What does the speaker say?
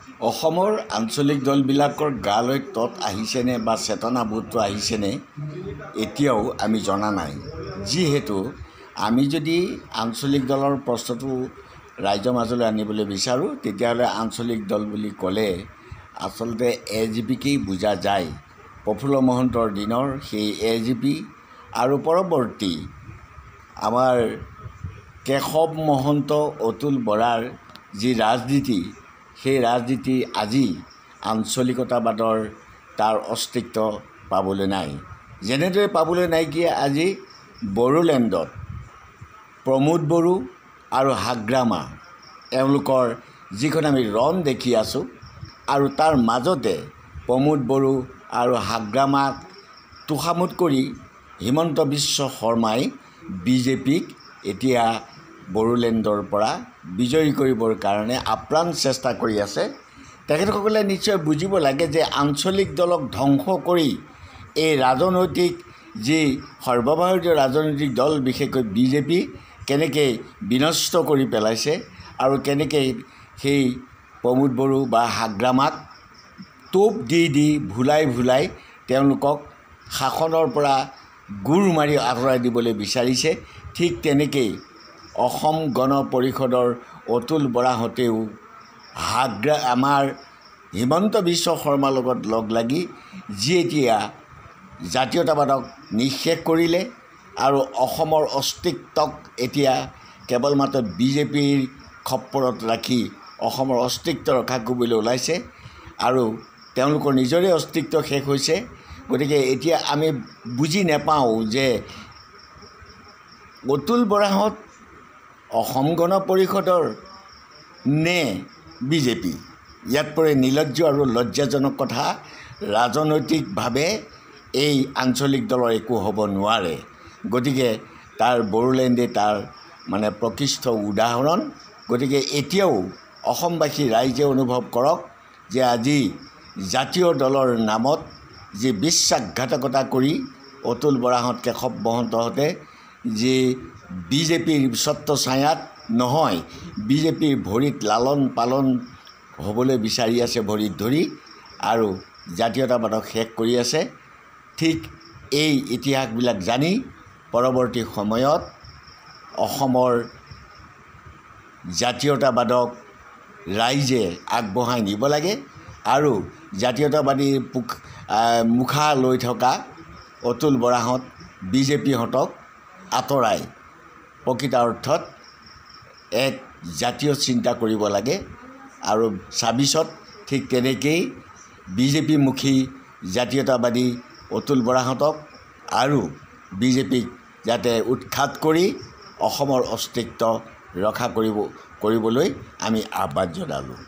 অসমৰ আঞ্চলিক দলবিলাকৰ গালৈ তত আহিছেনে বা চেতনাবোধটো আহিছেনে এতিয়াও আমি জনা নাই। যিহেতু আমি যদি আঞ্চলিক দলৰ প্ৰশ্নটো ৰাইজৰ মাজলৈ আনিবলৈ বিচাৰোঁ, তেতিয়াহ'লে আঞ্চলিক দল বুলি ক'লে আচলতে AJPকেই বুজা যায়। প্ৰফুল্ল মহন্তৰ দিনৰ সেই AJP আৰু পৰৱৰ্তী আমাৰ কেশৱ মহন্ত, অতুল বৰাৰ যি ৰাজনীতি, সেই ৰাজনীতি আজি আঞ্চলিকতাবাদৰ তাৰ অস্তিত্ব পাবলৈ নাই। যেনেদৰে পাবলৈ নাইকিয়া আজি বড়োলেণ্ডত প্ৰমোদ বড়ো আৰু হাগ্ৰামা, এওঁলোকৰ যিখন আমি ৰণ দেখি আছোঁ, আৰু তাৰ মাজতে প্ৰমোদ বড়ো আৰু হাগ্ৰামাক তোষামোদ কৰি হিমন্ত বিশ্ব শৰ্মাই BJPক এতিয়া বড়োলেণ্ডৰ পৰা বিজয়ী কৰিবৰ কাৰণে আপ্ৰাণ চেষ্টা কৰি আছে। তেখেতসকলে নিশ্চয় বুজিব লাগে যে আঞ্চলিক দলক ধ্বংস কৰি এই ৰাজনৈতিক যি সৰ্বভাৰতীয় ৰাজনৈতিক দল, বিশেষকৈ BJP কেনেকৈ বিনষ্ট কৰি পেলাইছে আৰু কেনেকৈ সেই প্ৰমোদ বড়ো বা হাগ্ৰামাক টোপ দি ভুলাই তেওঁলোকক শাসনৰ পৰা গুৰ মাৰি আঁতৰাই দিবলৈ বিচাৰিছে। ঠিক তেনেকেই অসম গণ পৰিষদৰ অতুল বৰাহঁতেও আমাৰ হিমন্ত বিশ্ব শৰ্মাৰ লগত লগ লাগি যি এতিয়া জাতীয়তাবাদক নিঃশেষ কৰিলে আৰু অসমৰ অস্তিত্বক এতিয়া কেৱল মাত্ৰ BJPৰ খপ্পৰত ৰাখি অসমৰ অস্তিত্ব ৰক্ষা কৰিবলৈ ওলাইছে, আৰু তেওঁলোকৰ নিজৰে অস্তিত্ব শেষ হৈছে। গতিকে এতিয়া আমি বুজি নাপাওঁ যে অতুল বৰাহঁত অসম গণ পৰিষদৰ নে BJP। ইয়াত পৰে নিৰ্লজ্জ আৰু লজ্জাজনক কথা। ৰাজনৈতিকভাৱে এই আঞ্চলিক দলৰ একো হ'ব নোৱাৰে। গতিকে তাৰ বড়োলেণ্ডে তাৰ মানে প্ৰকৃষ্ট উদাহৰণ। গতিকে এতিয়াও অসমবাসী ৰাইজে অনুভৱ কৰক যে আজি জাতীয় দলৰ নামত যি বিশ্বাসঘাতকতা কৰি অতুল বৰাহঁত, কেশৱ মহন্তহঁতে যি BJPৰ ছত্ৰছায়াত নহয়, BJPৰ ভৰিত লালন পালন হ'বলৈ বিচাৰি আছে, ভৰিত ধৰি, আৰু জাতীয়তাবাদক শেষ কৰি আছে। ঠিক এই ইতিহাসবিলাক জানি পৰৱৰ্তী সময়ত অসমৰ জাতীয়তাবাদক ৰাইজে আগবঢ়াই নিব লাগে আৰু জাতীয়তাবাদী মুখা লৈ থকা অতুল বৰাহঁত, BJPহঁতক আঁতৰাই প্ৰকৃত অৰ্থত এক জাতীয় চিন্তা কৰিব লাগে। আৰু ২৬ত ঠিক তেনেকেই BJPমুখী জাতীয়তাবাদী অতুল বৰাহঁতক আৰু BJPক যাতে উৎখাত কৰি অসমৰ অস্তিত্ব ৰক্ষা কৰিবলৈ আমি আহ্বান জনালোঁ।